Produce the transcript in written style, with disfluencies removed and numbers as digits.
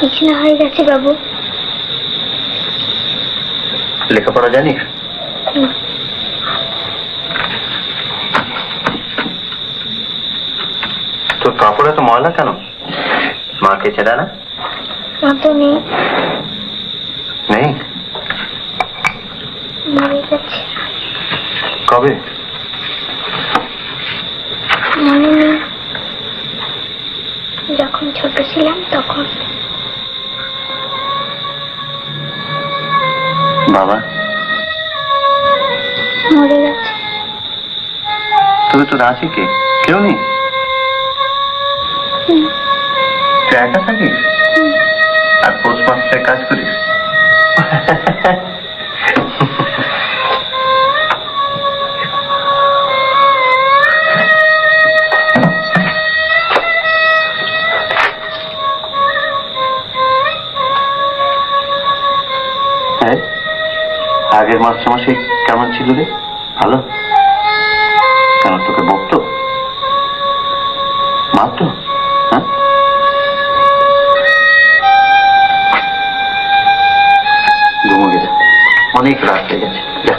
কিছু না হয়ে গেছে বাবু। লেখাপড়া জানিস? তোর কাপড় এত ময়লা কেন? মা কেচে দেয় না? মা তো নেই। নেই? মরে গেছে। কবে? মনে নেই, যখন ছোট ছিলাম তখন। বাবা মরে গেছে। তবে তোর আছে কে? কেউ নেই? তুই একা থাকিস আর পোস্টমাস্টারের কাজ করিস? আগের মাস্টারমশাই কেমন ছিল রে? ভালো? কেন তোকে বকতো? মারতো? হ্যাঁ, ঘুমো গেছে, অনেক রাত হয়ে গেছে। যা।